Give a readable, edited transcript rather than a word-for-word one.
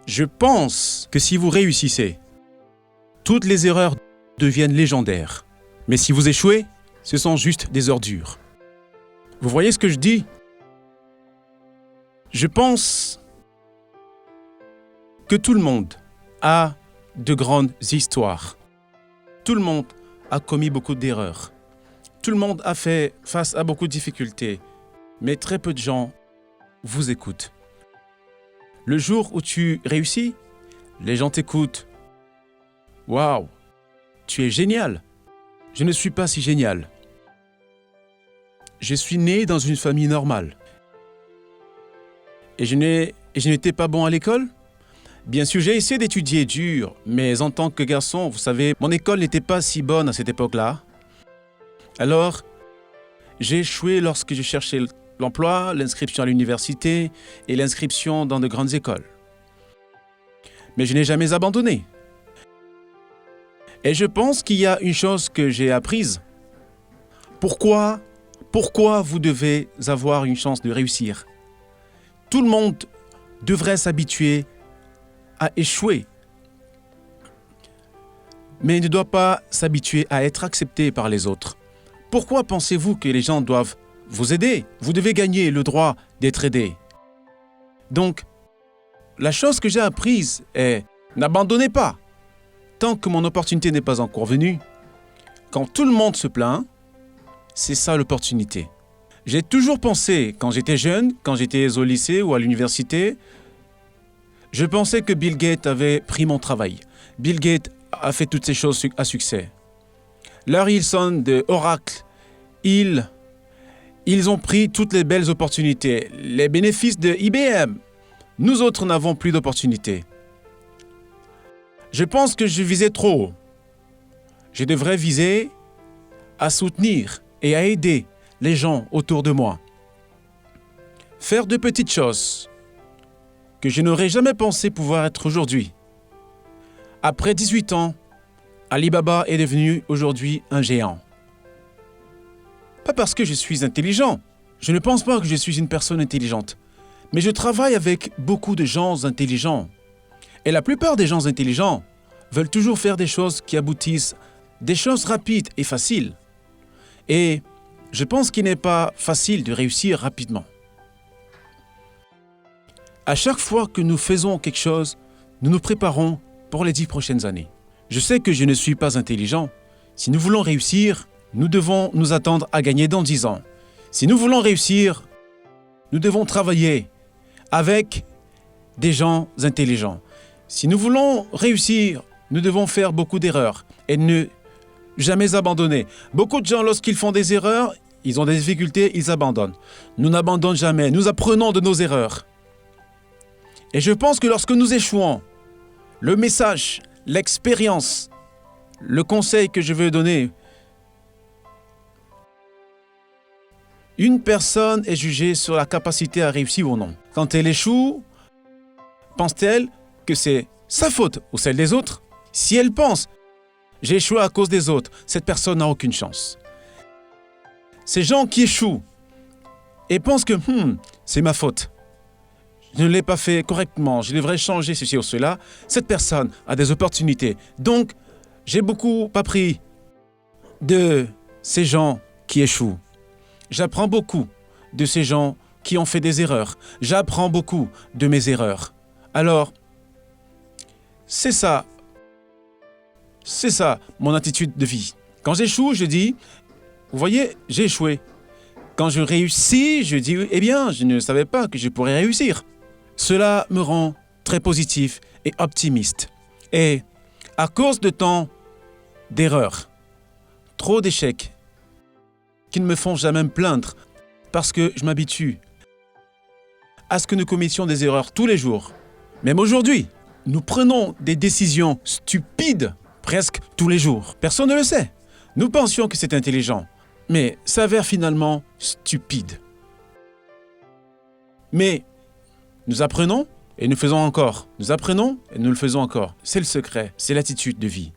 Je pense que si vous réussissez, toutes les erreurs deviennent légendaires. Mais si vous échouez, ce sont juste des ordures. Vous voyez ce que je dis? Je pense que tout le monde a de grandes histoires. Tout le monde a commis beaucoup d'erreurs. Tout le monde a fait face à beaucoup de difficultés. Mais très peu de gens vous écoutent. Le jour où tu réussis, les gens t'écoutent. Waouh, tu es génial. Je ne suis pas si génial. Je suis né dans une famille normale. Et je n'étais pas bon à l'école? Bien sûr, j'ai essayé d'étudier dur, mais en tant que garçon, vous savez, mon école n'était pas si bonne à cette époque-là. Alors, j'ai échoué lorsque je cherchais l'emploi, l'inscription à l'université et l'inscription dans de grandes écoles. Mais je n'ai jamais abandonné. Et je pense qu'il y a une chose que j'ai apprise. Pourquoi vous devez avoir une chance de réussir? Tout le monde devrait s'habituer à échouer. Mais il ne doit pas s'habituer à être accepté par les autres. Pourquoi pensez-vous que les gens doivent vous aider? Vous devez gagner le droit d'être aidé. Donc, la chose que j'ai apprise est n'abandonnez pas. Tant que mon opportunité n'est pas encore venue, quand tout le monde se plaint, c'est ça l'opportunité. J'ai toujours pensé, quand j'étais jeune, quand j'étais au lycée ou à l'université, je pensais que Bill Gates avait pris mon travail. Bill Gates a fait toutes ces choses à succès. Larry Ellison de Oracle, ils ont pris toutes les belles opportunités, les bénéfices de IBM. Nous autres n'avons plus d'opportunités. Je pense que je visais trop haut. Je devrais viser à soutenir et à aider les gens autour de moi. Faire de petites choses que je n'aurais jamais pensé pouvoir être aujourd'hui. Après 18 ans, Alibaba est devenu aujourd'hui un géant. Pas parce que je suis intelligent. Je ne pense pas que je suis une personne intelligente. Mais je travaille avec beaucoup de gens intelligents. Et la plupart des gens intelligents veulent toujours faire des choses qui aboutissent, des choses rapides et faciles. Et je pense qu'il n'est pas facile de réussir rapidement. À chaque fois que nous faisons quelque chose, nous nous préparons pour les 10 prochaines années. Je sais que je ne suis pas intelligent. Si nous voulons réussir, nous devons nous attendre à gagner dans 10 ans. Si nous voulons réussir, nous devons travailler avec des gens intelligents. Si nous voulons réussir, nous devons faire beaucoup d'erreurs et ne jamais abandonner. Beaucoup de gens, lorsqu'ils font des erreurs, ils ont des difficultés, ils abandonnent. Nous n'abandonnons jamais, nous apprenons de nos erreurs. Et je pense que lorsque nous échouons, le message, l'expérience, le conseil que je veux donner, une personne est jugée sur la capacité à réussir ou non. Quand elle échoue, pense-t-elle que c'est sa faute ou celle des autres? Si elle pense « j'ai échoué à cause des autres », cette personne n'a aucune chance. Ces gens qui échouent et pensent que « c'est ma faute, je ne l'ai pas fait correctement, je devrais changer ceci ou cela », cette personne a des opportunités. Donc, j'ai beaucoup appris de ces gens qui échouent. J'apprends beaucoup de ces gens qui ont fait des erreurs. J'apprends beaucoup de mes erreurs. Alors, c'est ça mon attitude de vie. Quand j'échoue, je dis, vous voyez, j'ai échoué. Quand je réussis, je dis, eh bien, je ne savais pas que je pourrais réussir. Cela me rend très positif et optimiste. Et à cause de tant d'erreurs, trop d'échecs, qui ne me font jamais me plaindre, parce que je m'habitue à ce que nous commettions des erreurs tous les jours. Même aujourd'hui, nous prenons des décisions stupides presque tous les jours. Personne ne le sait. Nous pensions que c'est intelligent, mais s'avère finalement stupide. Mais nous apprenons et nous faisons encore. Nous apprenons et nous le faisons encore. C'est le secret, c'est l'attitude de vie.